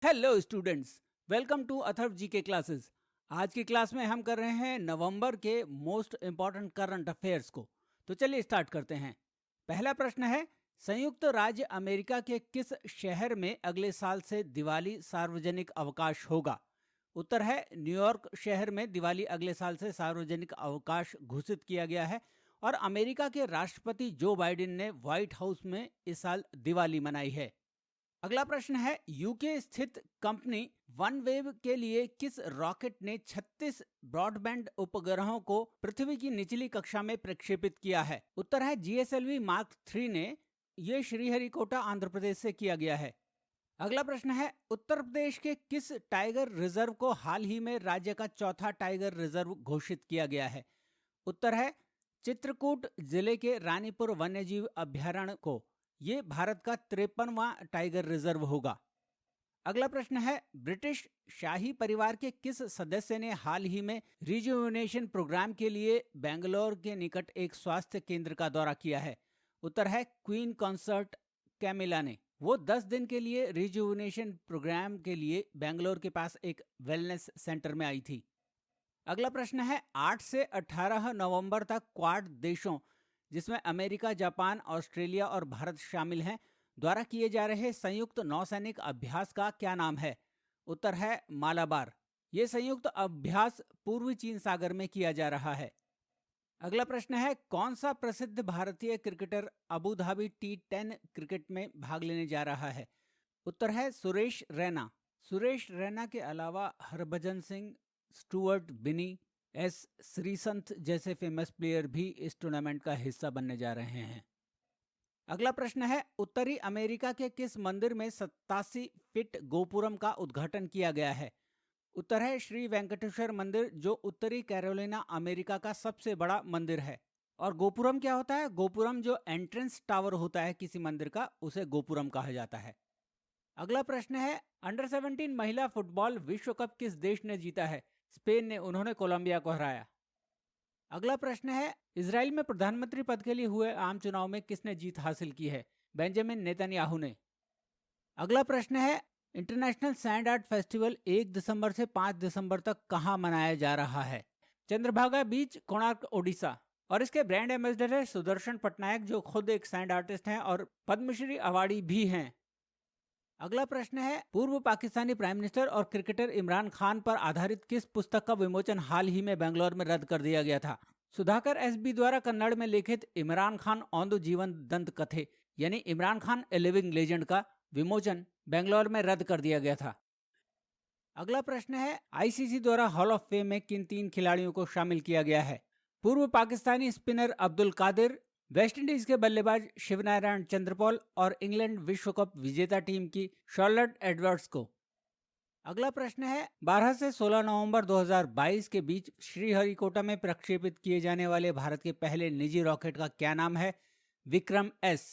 Hello students, welcome to Atharva ji के classes. आज की क्लास में हम कर रहे हैं नवंबर के मोस्ट इंपॉर्टेंट करंट अफेयर्स को। तो चलिए स्टार्ट करते हैं। पहला प्रश्न है, संयुक्त राज्य अमेरिका के किस शहर में अगले साल से दिवाली सार्वजनिक अवकाश होगा? उत्तर है न्यूयॉर्क शहर में दिवाली अगले साल से सार्वजनिक अवकाश घोषित किया गया है। और अमेरिका के राष्ट्रपति जो बाइडेन ने व्हाइट हाउस में इस साल दिवाली मनाई है। अगला प्रश्न है, यूके स्थित कंपनी वनवेव के लिए किस रॉकेट ने 36 ब्रॉडबैंड उपग्रहों को पृथ्वी की निचली कक्षा में प्रक्षेपित किया है? उत्तर है जीएसएलवी मार्क 3 ने। यह श्रीहरिकोटा आंध्र प्रदेश से किया गया है। अगला प्रश्न है, उत्तर प्रदेश के किस टाइगर रिजर्व को हाल ही में राज्य का चौथा टाइगर रिजर्व घोषित किया गया है? उत्तर है चित्रकूट जिले के रानीपुर वन्यजीव अभ्यारण्य को। ये भारत का 53वां टाइगर रिजर्व होगा। अगला प्रश्न है, ब्रिटिश शाही परिवार के किस सदस्य ने हाल ही में रिजुविनेशन प्रोग्राम के लिए बेंगलोर के निकट एक स्वास्थ्य केंद्र का दौरा किया है? उत्तर है क्वीन कंसर्ट कैमिला ने। वो 10 दिन के लिए रिजुविनेशन प्रोग्राम के लिए बेंगलोर के पास एक वेलनेस सेंटर में आई थी। अगला प्रश्न है, 8 से 18 नवंबर तक क्वाड देशों, जिसमें अमेरिका, जापान, ऑस्ट्रेलिया और भारत शामिल हैं, द्वारा किए जा रहे संयुक्त नौसैनिक अभ्यास का क्या नाम है? उत्तर है मालाबार। ये संयुक्त अभ्यास पूर्वी चीन सागर में किया जा रहा है। अगला प्रश्न है, कौन सा प्रसिद्ध भारतीय cricketer Abu Dhabi T10 cricket में भाग लेने जा रहा है? उत्तर है सुरेश रैना। सुरेश रैना के अलावा हरभजन सिंह, स्टुअर्ट बिनी, एस श्रीसंत जैसे फेमस प्लेयर भी इस टूर्नामेंट का हिस्सा बनने जा रहे हैं। अगला प्रश्न है, उत्तरी अमेरिका के किस मंदिर में 87 फीट गोपुरम का उद्घाटन किया गया है? उत्तर है श्री वेंकटेश्वर मंदिर, जो उत्तरी कैरोलिना अमेरिका का सबसे बड़ा मंदिर है। और गोपुरम क्या होता है? गोपुरम जो एंट्रेंस टावर होता है किसी मंदिर का, उसे गोपुरम कहा जाता है। अगला प्रश्न है, अंडर 17 महिला फुटबॉल विश्व कप किस देश ने जीता है? स्पेन ने। उन्होंने कोलंबिया को हराया। अगला प्रश्न है, इजराइल में प्रधानमंत्री पद के लिए हुए आम चुनाव में किसने जीत हासिल की है? बेंजामिन नेतन्याहू ने। अगला प्रश्न है, इंटरनेशनल सैंड आर्ट फेस्टिवल 1 दिसंबर से 5 दिसंबर तक कहां मनाया जा रहा है? चंद्रभागा बीच, कोणार्क, ओडिशा। और इसके ब्रांड एम्बेसडर है सुदर्शन पटनायक, जो खुद एक सैंड आर्टिस्ट हैं और पद्मश्री अवार्डी भी हैं। अगला प्रश्न है, पूर्व पाकिस्तानी प्राइम मिनिस्टर और क्रिकेटर इमरान खान पर आधारित किस पुस्तक का विमोचन हाल ही में बेंगलोर में रद्द कर दिया गया था? सुधाकर एसबी द्वारा कन्नड़ में लिखित इमरान खान ऑन द जीवन दंत कथे, यानी Imran Khan a living legend का विमोचन बेंगलोर में रद्द कर दिया गया था। अगला प्रश्न है, आईसीसी द्वारा हॉल ऑफ फेम में किन 3 खिलाड़ियों को शामिल किया गया है? पूर्व पाकिस्तानी स्पिनर अब्दुल कादिर, वेस्टइंडीज के बल्लेबाज शिवनारायण चंद्रपॉल और इंग्लैंड विश्व कप विजेता टीम की शार्लेट एडवर्ड्स को। अगला प्रश्न है, 12 से 16 नवंबर 2022 के बीच श्रीहरिकोटा में प्रक्षेपित किए जाने वाले भारत के पहले निजी रॉकेट का क्या नाम है? विक्रम एस।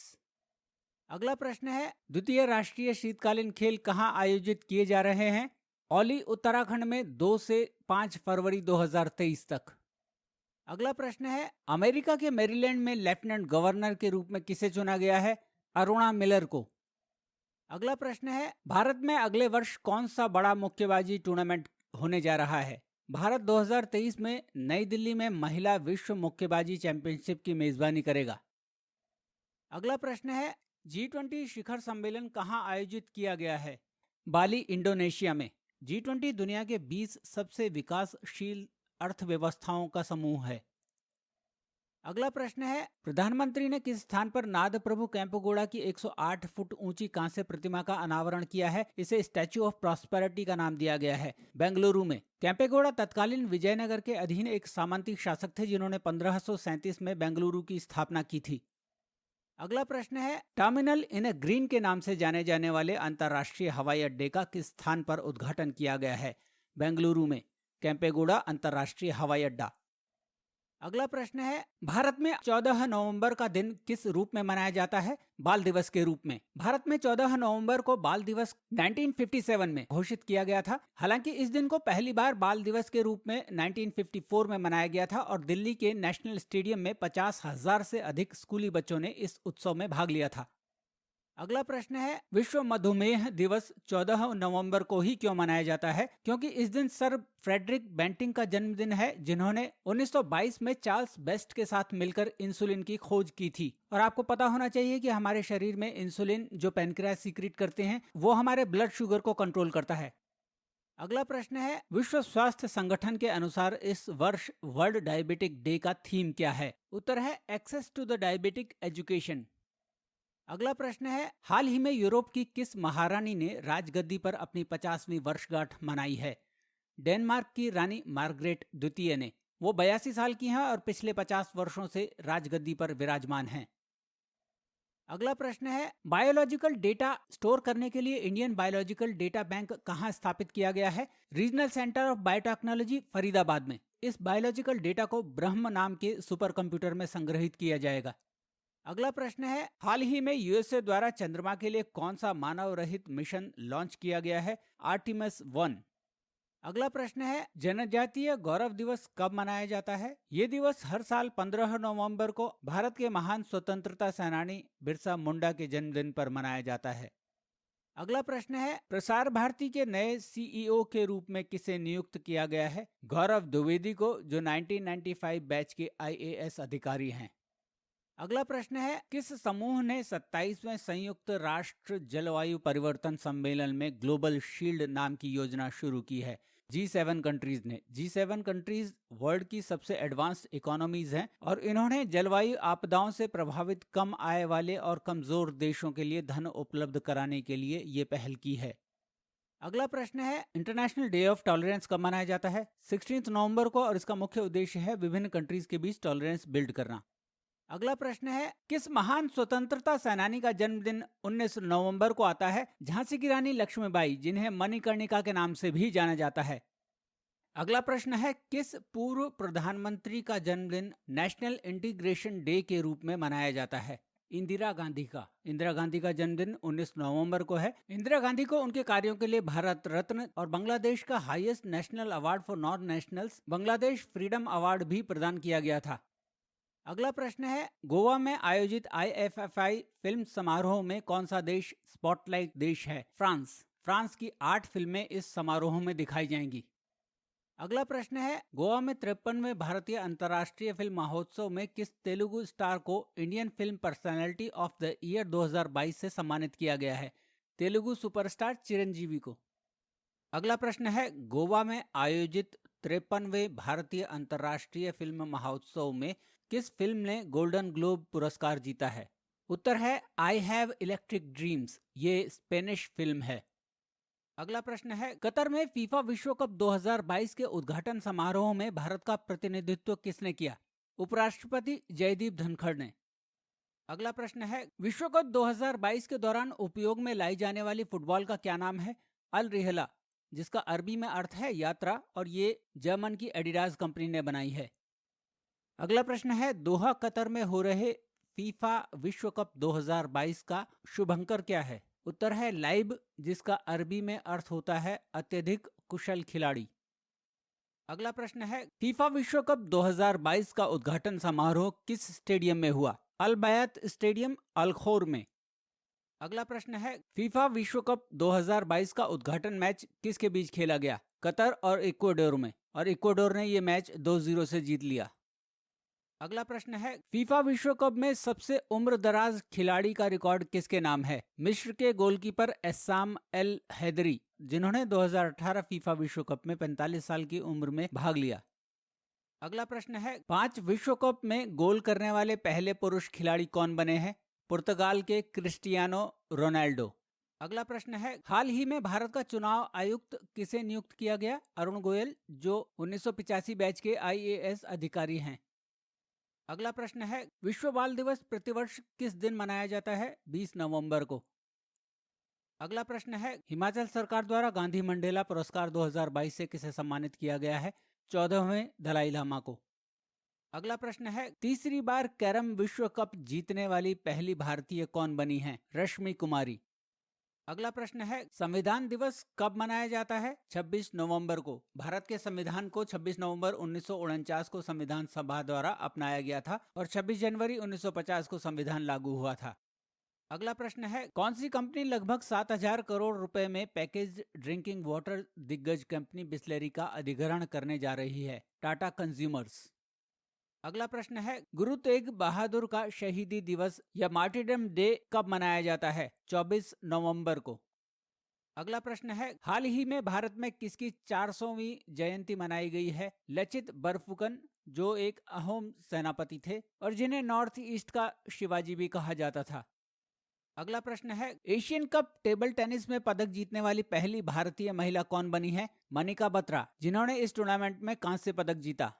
अगला प्रश्न है, द्वितीय राष्ट्रीय शीतकालीन खेल कहां आयोजित किए जा रहे हैं? औली, उत्तराखंड में 2 से 5 फरवरी 2023 तक। अगला प्रश्न है, अमेरिका के मैरीलैंड में लेफ्टिनेंट गवर्नर के रूप में किसे चुना गया है? अरुणा मिलर को। अगला प्रश्न है, भारत में अगले वर्ष कौन सा बड़ा मुक्केबाजी टूर्नामेंट होने जा रहा है? भारत 2023 में नई दिल्ली में महिला विश्व मुक्केबाजी चैंपियनशिप की मेजबानी करेगा। अगला प्रश्न है, G20 शिखर सम्मेलन कहां आयोजित किया गया है? बाली, इंडोनेशिया में। G20 दुनिया के 20 सबसे विकासशील अर्थव्यवस्थाओं का समूह है। अगला प्रश्न है, प्रधानमंत्री ने किस स्थान पर नाद प्रभु केम्पेगौड़ा की 108 फुट ऊंची कांस्य प्रतिमा का अनावरण किया है? इसे स्टैच्यू ऑफ प्रॉस्पेरिटी का नाम दिया गया है। बेंगलुरु में। केम्पेगौड़ा तत्कालीन विजयनगर के अधीन एक सामंती शासक थे, जिन्होंने 1537 में बेंगलुरु की स्थापना की थी। अगला प्रश्न है, टर्मिनल इन ए ग्रीन के नाम से जाने जाने वाले अंतर्राष्ट्रीय हवाई अड्डे का किस स्थान पर उद्घाटन किया गया है? बेंगलुरु में। केम्पेगौड़ा अंतर्राष्ट्रीय हवाई अड्डा। अगला प्रश्न है, भारत में 14 नवंबर का दिन किस रूप में मनाया जाता है? बाल दिवस के रूप में। भारत में 14 नवंबर को बाल दिवस 1957 में घोषित किया गया था। हालांकि इस दिन को पहली बार बाल दिवस के रूप में 1954 में मनाया गया था और दिल्ली के नेशनल स्टेडियम में 50,000 से अधिक स्कूली बच्चों ने इस उत्सव में भाग लिया था। अगला प्रश्न है, विश्व मधुमेह दिवस 14 नवंबर को ही क्यों मनाया जाता है? क्योंकि इस दिन सर फ्रेडरिक बेंटिंग का जन्मदिन है, जिन्होंने 1922 में चार्ल्स बेस्ट के साथ मिलकर इंसुलिन की खोज की थी। और आपको पता होना चाहिए कि हमारे शरीर में इंसुलिन जो पैनक्रियास सीक्रेट करते हैं, वो हमारे ब्लड शुगर को कंट्रोल करता है। अगला प्रश्न है, विश्व स्वास्थ्य संगठन के अनुसार इस वर्ष वर्ल्ड डायबिटिक डे का थीम क्या है? उत्तर है access to the diabetic education. अगला प्रश्न है, हाल ही में यूरोप की किस महारानी ने राजगद्दी पर अपनी 50वीं वर्षगांठ मनाई है? डेनमार्क की रानी मार्गरेट द्वितीय ने। वो 82 साल की हैं और पिछले 50 वर्षों से राजगद्दी पर विराजमान हैं। अगला प्रश्न है, बायोलॉजिकल डेटा स्टोर करने के लिए इंडियन बायोलॉजिकल डेटा बैंक कहाँ स्थापित किया गया है? Regional centre of biotechnology, Faridabad में। इस बायोलॉजिकल डेटा को ब्रह्म नाम के सुपर कंप्यूटर में संग्रहित किया जाएगा। अगला प्रश्न है, हाल ही में यूएसए द्वारा चंद्रमा के लिए कौन सा मानव रहित मिशन लॉन्च किया गया है? आर्टिमस 1। अगला प्रश्न है, जनजातीय गौरव दिवस कब मनाया जाता है? ये दिवस हर साल 15 नवंबर को भारत के महान स्वतंत्रता सेनानी बिरसा मुंडा के जन्मदिन पर मनाया जाता है। अगला प्रश्न है, प्रसार भारती के नए सीईओ के रूप में किसे नियुक्त किया गया है? गौरव द्विवेदी को, जो 1995 बैच के आईएएस अधिकारी हैं। अगला प्रश्न है, किस समूह ने 27वें संयुक्त राष्ट्र जलवायु परिवर्तन सम्मेलन में ग्लोबल शील्ड नाम की योजना शुरू की है? G7 कंट्रीज ने। G7 कंट्रीज वर्ल्ड की सबसे एडवांस्ड इकोनॉमीज हैं और इन्होंने जलवायु आपदाओं से प्रभावित कम आय वाले और कमजोर देशों के लिए धन उपलब्ध कराने के लिए ये पहल की है। अगला प्रश्न है, इंटरनेशनल डे ऑफ टॉलरेंस कब मनाया जाता है? 16 नवंबर को, और इसका मुख्य उद्देश्य है विभिन्न कंट्रीज के बीच टॉलरेंस बिल्ड करना। अगला प्रश्न है, किस महान स्वतंत्रता सेनानी का जन्मदिन 19 नवंबर को आता है? झांसी की रानी लक्ष्मीबाई, जिन्हें मणिकर्णिका के नाम से भी जाना जाता है। अगला प्रश्न है, किस पूर्व प्रधानमंत्री का जन्मदिन नेशनल इंटीग्रेशन डे के रूप में मनाया जाता है? इंदिरा गांधी का। इंदिरा गांधी का जन्मदिन 19 नवंबर को है। इंदिरा गांधी को उनके कार्यों के लिए भारत रत्न और बांग्लादेश का highest national award for non nationals, Bangladesh freedom award भी प्रदान किया गया था। अगला प्रश्न है, गोवा में आयोजित IFFI फिल्म समारोह में कौन सा देश स्पॉटलाइट देश है? फ्रांस। फ्रांस की 8 फिल्में इस समारोह में दिखाई जाएंगी। अगला प्रश्न है, गोवा में 53वें भारतीय अंतर्राष्ट्रीय फिल्म महोत्सव में किस तेलुगु स्टार को Indian film personality of the year 2022 से सम्मानित किया गया है? तेलुगु सुपरस्टार चिरंजीवी को। अगला प्रश्न है, गोवा में आयोजित 53वें भारतीय अंतर्राष्ट्रीय फिल्म महोत्सव में किस फिल्म ने गोल्डन ग्लोब पुरस्कार जीता है? उत्तर है आई हैव इलेक्ट्रिक ड्रीम्स। ये स्पेनिश फिल्म है। अगला प्रश्न है, कतर में फीफा विश्व कप 2022 के उद्घाटन समारोह में भारत का प्रतिनिधित्व किसने किया? उपराष्ट्रपति जयदीप धनखड़ ने। अगला प्रश्न है, विश्व कप 2022 के दौरान उपयोग में लाई जाने वाली फुटबॉल का क्या नाम है? अल रिहला, जिसका अरबी में अर्थ है यात्रा, और ये जर्मन की एडिडास कंपनी ने बनाई है। अगला प्रश्न है, दोहा कतर में हो रहे फीफा विश्व कप 2022 का शुभंकर क्या है? उत्तर है लाइब, जिसका अरबी में अर्थ होता है अत्यधिक कुशल खिलाड़ी। अगला प्रश्न है, फीफा विश्व कप 2022 का उद्घाटन समारोह किस स्टेडियम में हुआ? अल बैत स्टेडियम, अल खोर में। अगला प्रश्न है, फीफा विश्व कप 2022 का उद्घाटन मैच किसके बीच खेला गया? कतर और इक्वाडोर में, और इक्वाडोर ने यह मैच 2-0 से जीत लिया। अगला प्रश्न है, फीफा विश्व कप में सबसे उम्र दराज खिलाड़ी का रिकॉर्ड किसके नाम है? मिस्र के गोलकीपर एस्साम एल हैदरी, जिन्होंने 2018 फीफा विश्व कप में 45 साल की उम्र में भाग लिया। अगला प्रश्न है, 5 विश्व कप में गोल करने वाले पहले पुरुष खिलाड़ी कौन बने हैं? पुर्तगाल के क्रिस्टियानो रोनाल्डो। अगला प्रश्न है, हाल ही में भारत का चुनाव आयुक्त किसे नियुक्त किया गया? अरुण गोयल, जो 1985 बैच के IAS अधिकारी हैं। अगला प्रश्न है, विश्व बाल दिवस प्रतिवर्ष किस दिन मनाया जाता है? 20 नवंबर को। अगला प्रश्न है, हिमाचल सरकार द्वारा गांधी मंडेला पुरस्कार 2022 से किसे सम्मानित किया गया है? 14वें दलाई लामा को। अगला प्रश्न है, तीसरी बार कैरम विश्व कप जीतने वाली पहली भारतीय कौन बनी है? रश्मि कुमारी। अगला प्रश्न है, संविधान दिवस कब मनाया जाता है? 26 नवंबर को। भारत के संविधान को 26 नवंबर 1949 को संविधान सभा द्वारा अपनाया गया था और 26 जनवरी 1950 को संविधान लागू हुआ था। अगला प्रश्न है, कौन सी कंपनी लगभग 7,000 करोड़ रुपए में पैकेज्ड ड्रिंकिंग वाटर दिग्गज कंपनी बिस्लेरी का अधिग्रहण करने जा रही है? टाटा कंज्यूमर्स। अगला प्रश्न है, गुरु तेग बहादुर का शहीदी दिवस या मार्टिरडम डे कब मनाया जाता है? 24 नवंबर को। अगला प्रश्न है, हाल ही में भारत में किसकी 400वीं जयंती मनाई गई है? लचित बरफुकन, जो एक अहोम सेनापति थे और जिन्हें नॉर्थ ईस्ट का शिवाजी भी कहा जाता था। अगला प्रश्न है, एशियन कप टेबल टेनिस में पदक जीतने वाली पहली भारतीय महिला कौन बनी है? मनिका बत्रा, जिन्होंने इस टूर्नामेंट में कांस्य पदक जीता।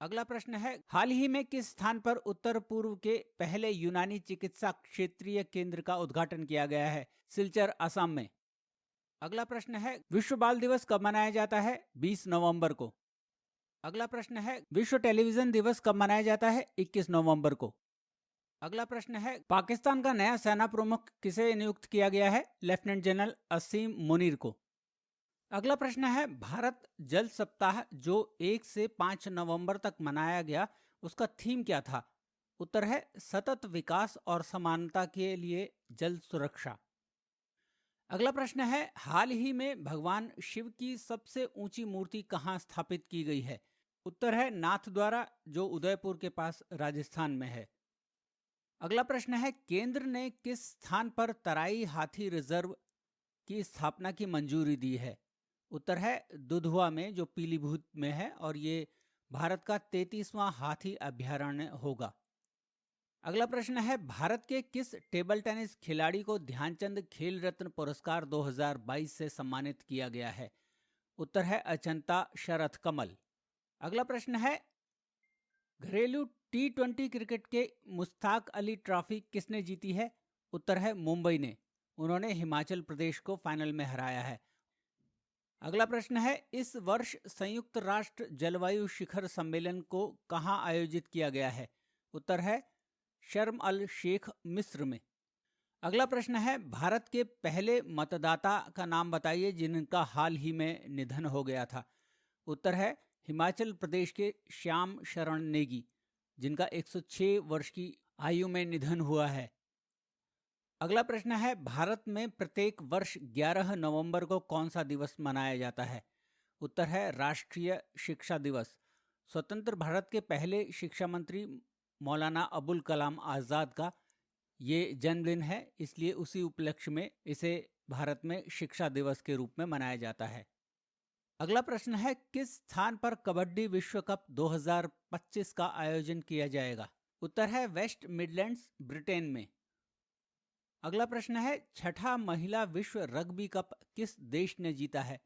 अगला प्रश्न है, हाल ही में किस स्थान पर उत्तर पूर्व के पहले यूनानी चिकित्सा क्षेत्रीय केंद्र का उद्घाटन किया गया है? सिलचर, असम में। अगला प्रश्न है, विश्व बाल दिवस कब मनाया जाता है? 20 नवंबर को। अगला प्रश्न है, विश्व टेलीविजन दिवस कब मनाया जाता है? 21 नवंबर को। अगला प्रश्न है, पाकिस्तान का नया सेना प्रमुख किसे नियुक्त किया गया है? लेफ्टिनेंट जनरल असीम मुनीर को। अगला प्रश्न है, भारत जल सप्ताह जो 1 से 5 नवंबर तक मनाया गया, उसका थीम क्या था? उत्तर है सतत विकास और समानता के लिए जल सुरक्षा। अगला प्रश्न है, हाल ही में भगवान शिव की सबसे ऊंची मूर्ति कहाँ स्थापित की गई है? उत्तर है नाथद्वारा, जो उदयपुर के पास राजस्थान में है। अगला प्रश्न है, केंद्र ने किस स्थान पर तराई हाथी रिजर्व की स्थापना की मंजूरी दी है? उत्तर है दुधवा में, जो पीलीभीत में है, और ये भारत का 33वां हाथी अभयारण्य होगा। अगला प्रश्न है, भारत के किस टेबल टेनिस खिलाड़ी को ध्यानचंद खेल रत्न पुरस्कार 2022 से सम्मानित किया गया है? उत्तर है अचंता शरथ कमल। अगला प्रश्न है, घरेलू T20 क्रिकेट के मुश्ताक अली ट्रॉफी किसने जीती है? उत्तर है मुंबई ने, उन्होंने हिमाचल प्रदेश को फाइनल में हराया है। अगला प्रश्न है, इस वर्ष संयुक्त राष्ट्र जलवायु शिखर सम्मेलन को कहां आयोजित किया गया है? उत्तर है शर्म अल शेख, मिस्र में। अगला प्रश्न है, भारत के पहले मतदाता का नाम बताइए जिनका हाल ही में निधन हो गया था? उत्तर है हिमाचल प्रदेश के श्याम शरण नेगी, जिनका 106 वर्ष की आयु में निधन हुआ है। अगला प्रश्न है, भारत में प्रत्येक वर्ष 11 नवंबर को कौन सा दिवस मनाया जाता है? उत्तर है राष्ट्रीय शिक्षा दिवस। स्वतंत्र भारत के पहले शिक्षा मंत्री मौलाना अबुल कलाम आज़ाद का ये जन्मदिन है, इसलिए उसी उपलक्ष्य में इसे भारत में शिक्षा दिवस के रूप में मनाया जाता है। अगला प्रश्न है, किस स्थान पर कबड्डी विश्व कप 2025 का आयोजन किया जाएगा? उत्तर है वेस्ट मिडलैंड्स, ब्रिटेन में। अगला प्रश्न है, छठा महिला विश्व रग्बी कप किस देश ने जीता है?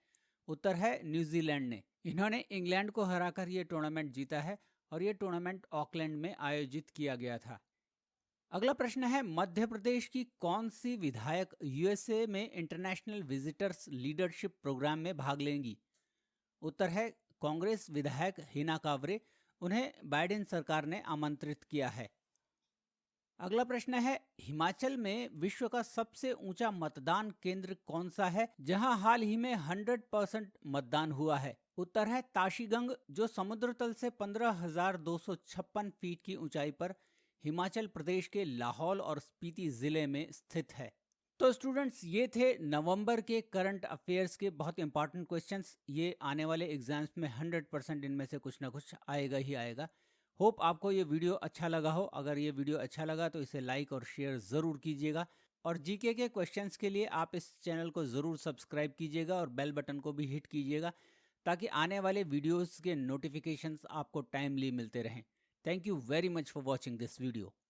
उत्तर है न्यूजीलैंड ने, इन्होंने इंग्लैंड को हराकर ये टूर्नामेंट जीता है और ये टूर्नामेंट ऑकलैंड में आयोजित किया गया था। अगला प्रश्न है, मध्य प्रदेश की कौन सी विधायक यूएसए में इंटरनेशनल विजिटर्स लीडरशिप प्रोग्राम में भाग लेंगी? उत्तर है कांग्रेस विधायक हिना कांवरे, उन्हें बाइडेन सरकार ने आमंत्रित किया है। अगला प्रश्न है, हिमाचल में विश्व का सबसे ऊंचा मतदान केंद्र कौन सा है जहां हाल ही में 100% मतदान हुआ है? उत्तर है ताशीगंग, जो समुद्र तल से 15,256 फीट की ऊंचाई पर हिमाचल प्रदेश के लाहौल और स्पीति जिले में स्थित है। तो स्टूडेंट्स, ये थे नवंबर के करंट अफेयर्स के बहुत इंपॉर्टेंट क्वेश्चंस। ये आने वाले एग्जाम्स में 100% इनमें से कुछ ना कुछ आएगा ही आएगा। होप आपको ये वीडियो अच्छा लगा हो। अगर ये वीडियो अच्छा लगा तो इसे लाइक और शेयर ज़रूर कीजिएगा, और जीके के क्वेश्चंस के लिए आप इस चैनल को ज़रूर सब्सक्राइब कीजिएगा और बेल बटन को भी हिट कीजिएगा, ताकि आने वाले वीडियोस के नोटिफिकेशंस आपको टाइमली मिलते रहें। Thank you very much for watching this video.